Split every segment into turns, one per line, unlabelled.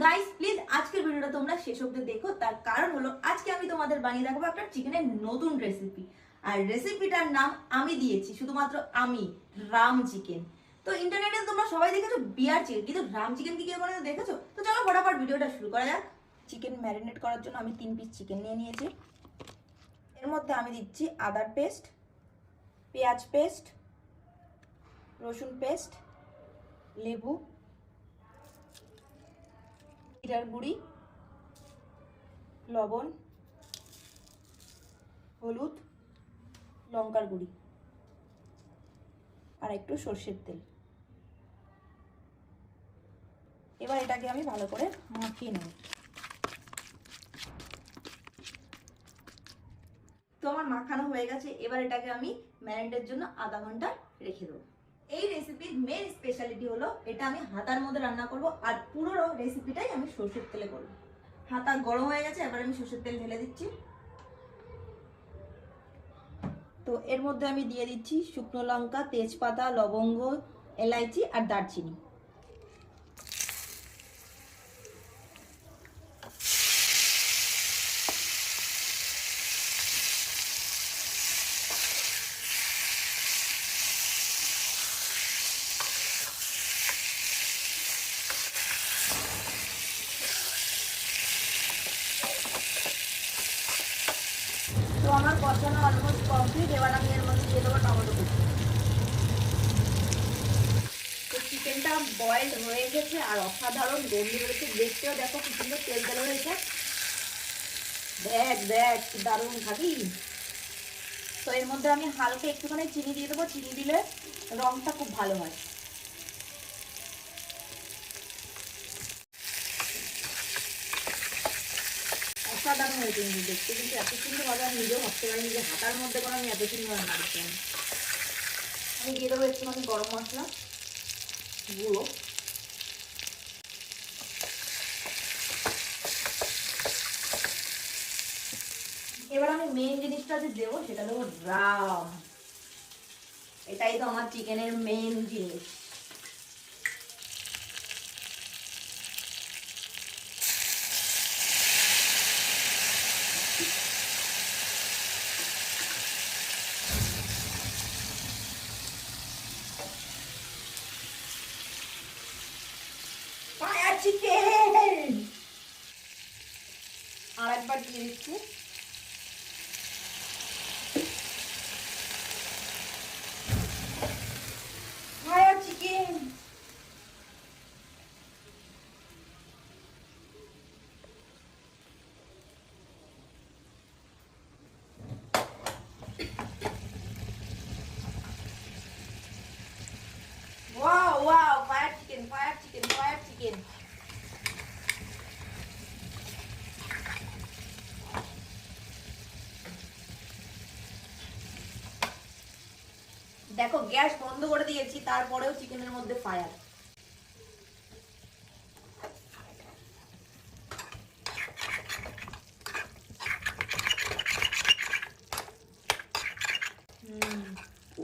Guys please আজকের ভিডিওটা তোমরা শেষ অবধি দেখো, তার কারণ হলো আজকে আমি তোমাদের বানিয়ে দেখাবো একটা চিকেনের নতুন রেসিপি। আর রেসিপিটার নাম আমি দিয়েছি শুধুমাত্র আমি, রাম চিকেন। তো ইন্টারনেটে তোমরা সবাই দেখেছো বিয়ার চিকেন, কিন্তু রাম চিকেন কি কেউ বানাতে দেখেছো? তো চলো ফটাফট ভিডিওটা শুরু করা যাক। চিকেন ম্যারিনেট করার জন্য আমি 3 পিস চিকেন নিয়ে নিয়েছি। এর মধ্যে আমি দিচ্ছি আদার পেস্ট, পেঁয়াজ পেস্ট, রসুন পেস্ট, লেবু, জিরার গুঁড়ি, লবণ, হলুদ, লঙ্কার গুঁড়ি আর একটু সর্ষের তেল। এবার এটাকে আমি ভালো করে মাখিয়ে নেব। তো আমার মাখানো হয়ে গেছে, এবার এটাকে আমি ম্যারিনেটের জন্য আধা ঘন্টা রেখে দেবো। এই রেসিপির মেন স্পেশালিটি হলো এটা আমি হাতার মধ্যে রান্না করব, আর পুরো রেসিপিটাই আমি সর্ষের তেলে করব। হাতা গরম হয়ে গেছে, এবার আমি সর্ষের তেল ঢেলে দিচ্ছি। তো এর মধ্যে আমি দিয়ে দিচ্ছি শুকনো লঙ্কা, তেজপাতা, লবঙ্গ, এলাইচি আর দারচিনি। তো আমার কষানো অলমোস্ট কমপ্লিট। এবার আমি এর মধ্যে দিয়ে দেবো টমেটো কুচি। তো চিকেনটা বয়েল হয়ে গেছে আর অসাধারণ গন্ধ বেরোচ্ছে, দেখতেও দেখো কি সুন্দর তেল তেল হয়েছে। দেখ দেখ কি দারুণ খাবি। তো এর মধ্যে আমি হালকা একটুখানি চিনি দিয়ে দেবো, চিনি দিলে রংটা খুব ভালো হয়। অসাধারণ হয়েছে কিন্তু দেখতে, কিন্তু এত সুন্দর ভাবে আমি নিজেও ভাবতে পারিনি যে হাতার মধ্যে করে আমি এত সুন্দর রান্না করতে পারি। আমি দিয়ে দেবো একটুখানি গরম মশলা গুঁড়ো। এবার আমি মেইন জিনিসটা যে দেবো সেটা দেবো রাম। এটাই তো আমার চিকেনের মেইন জিনিস। চিকেন আর একবার দিয়ে দিচ্ছি। Chicken wow wow, fire chicken, fire chicken, fire chicken. দেখো গ্যাস বন্ধ করে দিয়েছি, তারপরেও চিকেনের মধ্যে ফায়ার।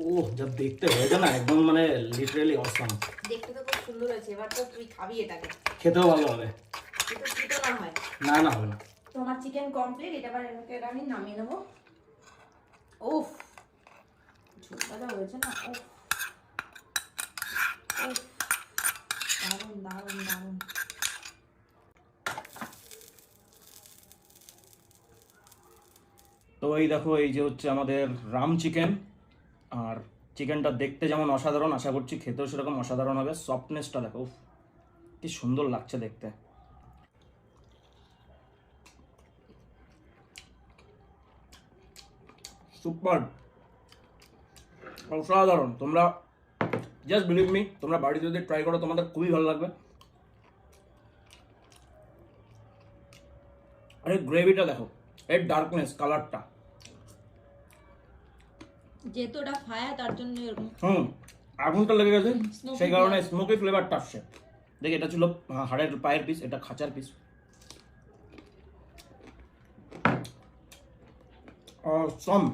ওহ যা দেখতে হয়েছে না, একদম মানে লিটারালি অসাম।
দেখতে তো খুব সুন্দর হয়েছে। এবার তো তুই খাবি এটাকে,
খেতেও ভালো হবে।
এটা ছোট না হয়।
না না হবে না।
তো আমার চিকেন কমপ্লিট, এটা এবার এটাকে আমি নামিয়ে নেবো। উফ ঝোলটা যা হয়েছে না, উফ উফ, দারুণ দারুণ দারুণ।
তো এই দেখো, এই যে হচ্ছে আমাদের রাম চিকেন। আর চিকেনটা দেখতে যেমন অসাধারণ, আশা করছি খেতেও সেরকম অসাধারণ হবে। সফটনেসটা দেখো, উফ কি সুন্দর লাগছে দেখতে। সুপার, অসাধারণ। তোমরা জাস্ট বিলিভ মি, তোমরা বাড়িতে যদি ট্রাই করো তোমাদের খুবই ভালো লাগবে। আরে গ্রেভিটা দেখো, এর ডার্কনেস, কালারটা।
যেহেতু ওটা ফায়ার তার জন্য এরকম
আগুনটা লেগে গেছে, সেই কারণে স্মোকি ফ্লেভারটা আসছে। দেখি, এটা ছিল হাড়ের পায়ের পিস, এটা খাঁচার পিস। অসম।